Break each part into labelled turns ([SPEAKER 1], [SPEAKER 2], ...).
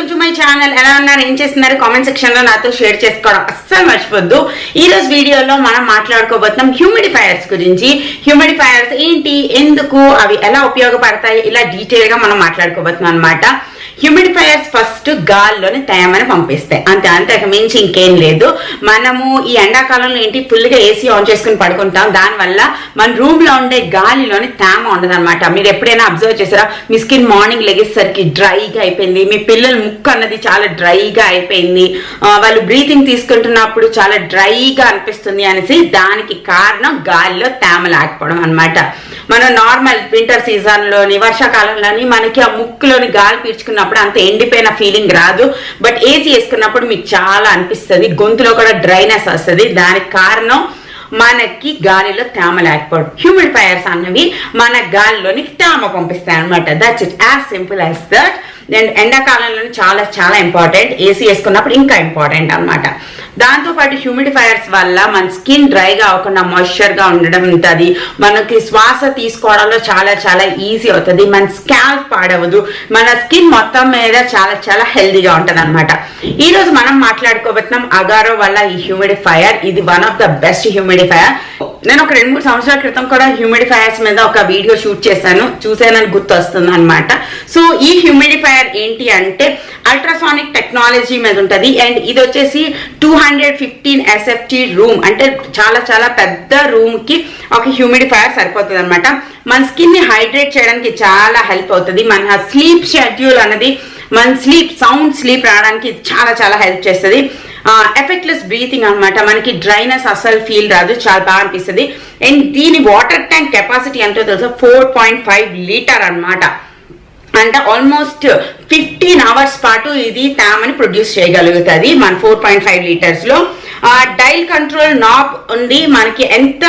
[SPEAKER 1] To my channel. ఎలా ఉన్నారు, ఏం చేస్తున్నారు? కామెంట్ సెక్షన్ లో నాతో షేర్ చేసుకోవడం అస్సలు మర్చిపోద్దు. ఈ రోజు వీడియోలో మనం మాట్లాడుకోబోతున్నాం హ్యూమిడిఫైయర్స్ గురించి. హ్యూమిడిఫైయర్స్ ఏంటి, ఎందుకు, అవి ఎలా ఉపయోగపడతాయి, ఇలా డీటెయిల్ గా మనం మాట్లాడుకోబోతున్నాం అనమాట. హ్యూమిడిఫైయర్స్ ఫస్ట్ గాల్లోని తేమని పంపిస్తాయి, అంతకు మించి ఇంకేం లేదు. మనము ఈ ఎండాకాలంలో ఏంటి ఫుల్గా ఏసీ ఆన్ చేసుకుని పడుకుంటాం, దానివల్ల మన రూమ్ లో ఉండే గాలిలోని తేమ ఉండదు అనమాట. మీరు ఎప్పుడైనా అబ్జర్వ్ చేసారా, మీ స్కిన్ మార్నింగ్ లెగేసరికి డ్రైగా అయిపోయింది, మీ పిల్లల ముక్కు అన్నది చాలా డ్రైగా అయిపోయింది, వాళ్ళు బ్రీతింగ్ తీసుకుంటున్నప్పుడు చాలా డ్రైగా అనిపిస్తుంది అనేసి, దానికి కారణం గాలిలో తేమ లేకపోవడం అనమాట. మనం నార్మల్ వింటర్ సీజన్ లోని వర్షాకాలంలోని మనకి ఆ ముక్కులోని గాలి పీల్చుకున్నప్పుడు అంత ఎండిపోయిన ఫీలింగ్ రాదు. బట్ ఏసీ వేసుకున్నప్పుడు మీకు చాలా అనిపిస్తుంది, గొంతులో కూడా డ్రైనెస్ వస్తుంది. దానికి కారణం మనకి గాలిలో తేమ లేకపోవడం. హ్యూమిడిఫైయర్స్ అన్నవి మన గాలిలోని తేమ పంపిస్తాయి అనమాట. That's it, as simple as that. And ఎండాకాలంలో చాలా చాలా ఇంపార్టెంట్, ఏసీ వేసుకున్నప్పుడు ఇంకా ఇంపార్టెంట్ అనమాట. దాంతోపాటు హ్యూమిడిఫైయర్స్ వల్ల మన స్కిన్ డ్రైగా అవ్వకుండా మాయిశ్చర్గా ఉండడం ఉంటుంది. మనకి శ్వాస తీసుకోవడంలో చాలా చాలా ఈజీ అవుతుంది, మన స్కాల్ప్ పాడవదు, మన స్కిన్ మొత్తం మీద చాలా చాలా హెల్దీగా ఉంటుంది అనమాట. ఈ రోజు మనం మాట్లాడుకోబోతున్నాం అగారో వల్ల ఈ హ్యూమిడిఫైయర్. ఇది one of the best humidifier. నేను ఒక 2-3 సంవత్సరాల క్రితం కూడా హ్యూమిడిఫైయర్స్ మీద ఒక వీడియో షూట్ చేశాను, చూసానని గుర్తు వస్తుంది అనమాట. సో ఈ హ్యూమిడిఫైయర్ ఏంటి అంటే అల్ట్రాసానిక్ టెక్నాలజీ మీద ఉంటుంది. అండ్ ఇది వచ్చేసి 215 SFT రూమ్, అంటే చాలా చాలా పెద్ద రూమ్ కి ఒక హ్యూమిడిఫైయర్ సరిపోతుంది అనమాట. మన స్కిన్ ని హైడ్రేట్ చేయడానికి చాలా హెల్ప్ అవుతుంది. మన స్లీప్ షెడ్యూల్ అనేది, మన సౌండ్ స్లీప్ రావడానికి చాలా చాలా హెల్ప్ చేస్తుంది. ఎఫెక్ట్లెస్ బ్రీతింగ్ అనమాట, మనకి డ్రైనెస్ అసలు ఫీల్ రాదు, చాలా బాగా అనిపిస్తుంది. అండ్ దీని వాటర్ ట్యాంక్ కెపాసిటీ ఎంతో తెలుసా, 4.5 లీటర్ అనమాట. అంటే ఆల్మోస్ట్ 15 అవర్స్ పాటు ఇది తేమని ప్రొడ్యూస్ చేయగలుగుతుంది మన 4.5 లీటర్స్ లో. డైల్ కంట్రోల్ నాబ్ ఉంది, మనకి ఎంత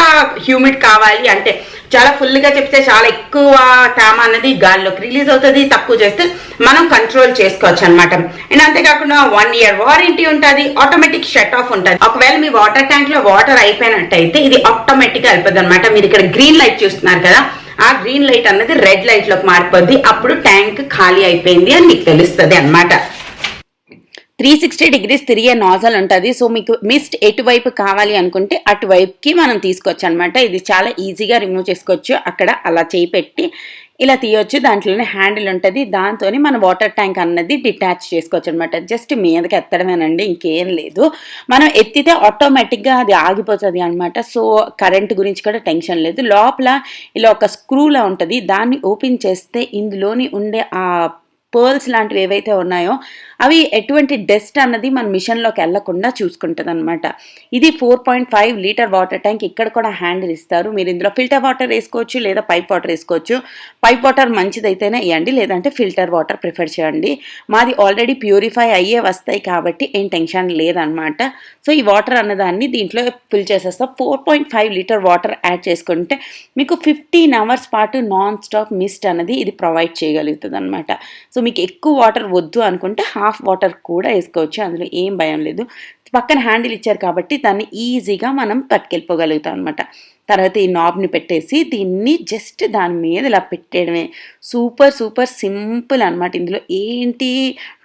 [SPEAKER 1] హ్యూమిడ్ కావాలి అంటే, చాలా ఫుల్ గా చెప్తే చాలా ఎక్కువ తేమ అన్నది గాల్లోకి రిలీజ్ అవుతుంది, తక్కువ చేస్తే మనం కంట్రోల్ చేసుకోవచ్చు అనమాట. అండ్ అంతేకాకుండా 1 year వారంటీ ఉంటుంది, ఆటోమేటిక్ షట్ ఆఫ్ ఉంటుంది. ఒకవేళ మీ వాటర్ ట్యాంక్ లో వాటర్ అయిపోయినట్టయితే ఇది ఆటోమేటిక్ గా అయిపోద్ది అనమాట. మీరు ఇక్కడ గ్రీన్ లైట్ చూస్తున్నారు కదా, ఆ గ్రీన్ లైట్ అన్నది రెడ్ లైట్ లోకి మారిపోద్ది, అప్పుడు ట్యాంక్ ఖాళీ అయిపోయింది అని మీకు తెలుస్తుంది అనమాట. 360 degrees తిరిగే నాజల్ ఉంటుంది. సో మీకు మిస్ట్ ఎటువైపు కావాలి అనుకుంటే అటువైపుకి మనం తీసుకోవచ్చు అనమాట. ఇది చాలా ఈజీగా రిమూవ్ చేసుకోవచ్చు. అక్కడ అలా చేయి పెట్టి ఇలా తీయొచ్చు, దాంట్లోనే హ్యాండిల్ ఉంటుంది, దాంతో మన వాటర్ ట్యాంక్ అన్నది డిటాచ్ చేసుకోవచ్చు అనమాట. జస్ట్ మీదకి ఎత్తడమేనండి, ఇంకేం లేదు. మనం ఎత్తితే ఆటోమేటిక్గా అది ఆగిపోతుంది అనమాట. సో కరెంట్ గురించి కూడా టెన్షన్ లేదు. లోపల ఇలా ఒక స్క్రూలా ఉంటుంది, దాన్ని ఓపెన్ చేస్తే ఇందులోని ఉండే ఆ పర్ల్స్ లాంటివి ఏవైతే ఉన్నాయో అవి ఎటువంటి డస్ట్ అన్నది మన మిషన్లోకి వెళ్లకుండా చూసుకుంటుంది అనమాట. ఇది 4.5 లీటర్ వాటర్ ట్యాంక్. ఇక్కడ కూడా హ్యాండిల్ ఇస్తారు, మీరు ఇందులో ఫిల్టర్ వాటర్ వేసుకోవచ్చు లేదా పైప్ వాటర్ వేసుకోవచ్చు. పైప్ వాటర్ మంచిదైతేనే ఇవ్వండి, లేదంటే ఫిల్టర్ వాటర్ ప్రిఫర్ చేయండి. మాది ఆల్రెడీ ప్యూరిఫై అయ్యే వస్తాయి కాబట్టి ఏం టెన్షన్ లేదనమాట. సో ఈ వాటర్ అన్నదాన్ని దీంట్లో ఫిల్ చేసేస్తాం. 4.5 లీటర్ వాటర్ యాడ్ చేసుకుంటే మీకు 15 అవర్స్ పాటు నాన్ స్టాప్ మిస్ట్ అన్నది ఇది ప్రొవైడ్ చేయగలుగుతుంది అనమాట. సో మీకు ఎక్కువ వాటర్ వద్దు అనుకుంటే హాఫ్ వాటర్ కూడా వేసుకోవచ్చు, అందులో ఏం భయం లేదు. పక్కన హ్యాండిల్ ఇచ్చారు కాబట్టి దాన్ని ఈజీగా మనం పట్టుకెళ్ళిపోగలుగుతాం అనమాట. తర్వాత ఈ నాబ్ని పెట్టేసి దీన్ని జస్ట్ దాని మీద ఇలా పెట్టేయడమే. సూపర్ సూపర్ సింపుల్ అనమాట. ఇందులో ఏంటి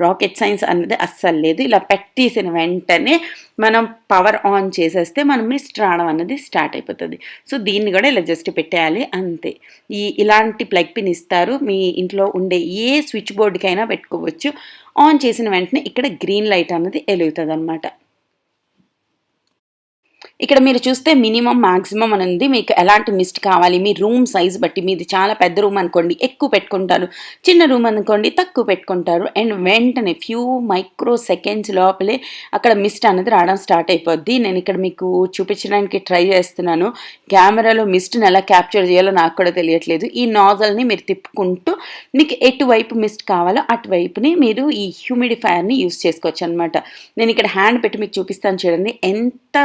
[SPEAKER 1] రాకెట్ సైన్స్ అన్నది అస్సలు లేదు. ఇలా పెట్టేసిన వెంటనే మనం పవర్ ఆన్ చేసేస్తే మనం మిస్ట్ రావడం అన్నది స్టార్ట్ అయిపోతుంది. సో దీన్ని కూడా ఇలా జస్ట్ పెట్టేయాలి, అంతే. ఇలాంటి ప్లగ్ పిన్ ఇస్తారు, మీ ఇంట్లో ఉండే ఏ స్విచ్ బోర్డుకైనా పెట్టుకోవచ్చు. ఆన్ చేసిన వెంటనే ఇక్కడ గ్రీన్ లైట్ అన్నది వెలుగుతుంది అనమాట. ఇక్కడ మీరు చూస్తే మినిమం మాక్సిమం అని ఉంది. మీకు ఎలాంటి మిస్ట్ కావాలి, మీ రూమ్ సైజ్ బట్టి, మీది చాలా పెద్ద రూమ్ అనుకోండి ఎక్కువ పెట్టుకుంటారు, చిన్న రూమ్ అనుకోండి తక్కువ పెట్టుకుంటారు. అండ్ వెంటనే ఫ్యూ మైక్రో సెకండ్స్ లోపలే అక్కడ మిస్ట్ అనేది రావడం స్టార్ట్ అయిపోద్ది. నేను ఇక్కడ మీకు చూపించడానికి ట్రై చేస్తున్నాను. కెమెరాలో మిస్ట్ని ఎలా క్యాప్చర్ చేయాలో నాకు కూడా తెలియట్లేదు. ఈ నాజల్ని మీరు తిప్పుకుంటూ మీకు ఎటువైపు మిస్ట్ కావాలో అటువైపుని మీరు ఈ హ్యూమిడిఫైయర్ని యూస్ చేసుకోవచ్చు అనమాట. నేను ఇక్కడ హ్యాండ్ పెట్టి మీకు చూపిస్తాను చూడండి, ఎంత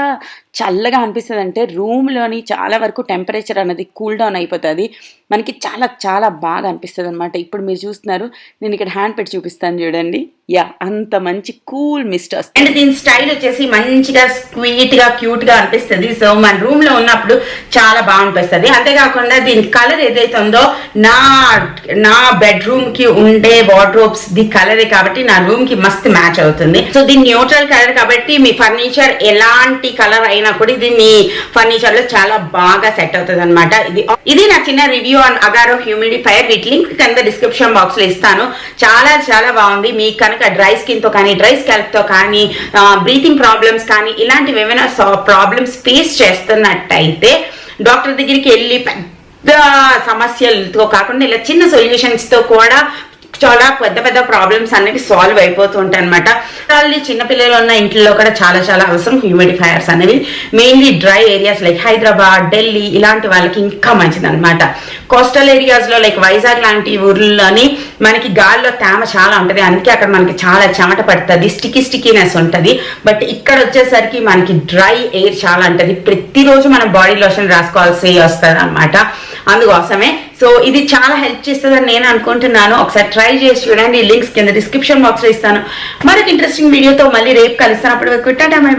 [SPEAKER 1] చల్లగా అనిపిస్తుంది అంటే రూమ్లోని చాలా వరకు టెంపరేచర్ అనేది కూల్ డౌన్ అయిపోతుంది. మనకి చాలా చాలా బాగా అనిపిస్తుంది అనమాట. ఇప్పుడు మీరు చూస్తున్నారు, నేను ఇక్కడ హ్యాండ్ పెట్టి చూపిస్తాను చూడండి. యా, అంత మంచి కూల్ మిస్ట్ వస్తుంది. అండ్ దీని స్టైల్ వచ్చేసి మంచిగా స్వీట్గా క్యూట్గా అనిపిస్తుంది. సో మన రూమ్లో ఉన్నప్పుడు చాలా బాగా అనిపిస్తుంది. అంతేకాకుండా దీని కలర్ ఏదైతే ఉందో నా బెడ్రూమ్కి ఉండే వార్డ్రోబ్స్ ది కలరే కాబట్టి నా రూమ్కి మస్త్ మ్యాచ్ అవుతుంది. సో దీని న్యూట్రల్ కలర్ కాబట్టి మీ ఫర్నిచర్ ఎలాంటి కలర్ అయినా కూడా ఇది మీ ఫర్నిచర్లో చాలా బాగా సెట్ అవుతుంది అనమాట. ఇది నా చిన్న రివ్యూ ఆన్ అగారో హ్యూమిడిఫైయర్. వీటి లింక్ కింద డిస్క్రిప్షన్ బాక్స్లో ఇస్తాను. చాలా చాలా బాగుంది. మీకు కనుక డ్రై స్కిన్ తో కానీ డ్రై స్కాల్ప్ తో కానీ బ్రీతింగ్ ప్రాబ్లమ్స్ కానీ ఇలాంటివి ఏమైనా ప్రాబ్లమ్స్ ఫేస్ చేస్తున్నట్టయితే డాక్టర్ దగ్గరికి వెళ్ళి పెద్ద సమస్యలతో కాకుండా ఇలా చిన్న సొల్యూషన్స్ తో కూడా చాలా పెద్ద పెద్ద ప్రాబ్లమ్స్ అనేవి సాల్వ్ అయిపోతూ ఉంటాయి అనమాట. చిన్నపిల్లలు ఉన్న ఇంట్లో కూడా చాలా చాలా అవసరం హ్యూమిడిఫైయర్స్ అనేవి. Mainly dry areas like Hyderabad, Delhi ఇలాంటి వాళ్ళకి ఇంకా మంచిది అనమాట. కోస్టల్ ఏరియాస్ లో లైక్ వైజాగ్ లాంటి ఊర్లలోని మనకి గాల్లో తేమ చాలా ఉంటుంది. అందుకే అక్కడ మనకి చాలా చెమట పడుతుంది, స్టికీనెస్ ఉంటుంది. బట్ ఇక్కడ వచ్చేసరికి మనకి డ్రై ఎయిర్ చాలా ఉంటుంది. ప్రతిరోజు మనం బాడీ లోషన్ రాసుకోవాల్సి వస్తుంది అనమాట. అందుకోసమే సో ఇది చాలా హెల్ప్ చేస్తుందని నేను అనుకుంటున్నాను. ఒకసారి ట్రై చేసి చూడండి. లింక్స్ కింద డిస్క్రిప్షన్ బాక్స్ లో ఇస్తాను. మరొక ఇంట్రెస్టింగ్ వీడియోతో మళ్ళీ రేపు కలుస్తాను. అప్పటి వరకు టాటా బై బై.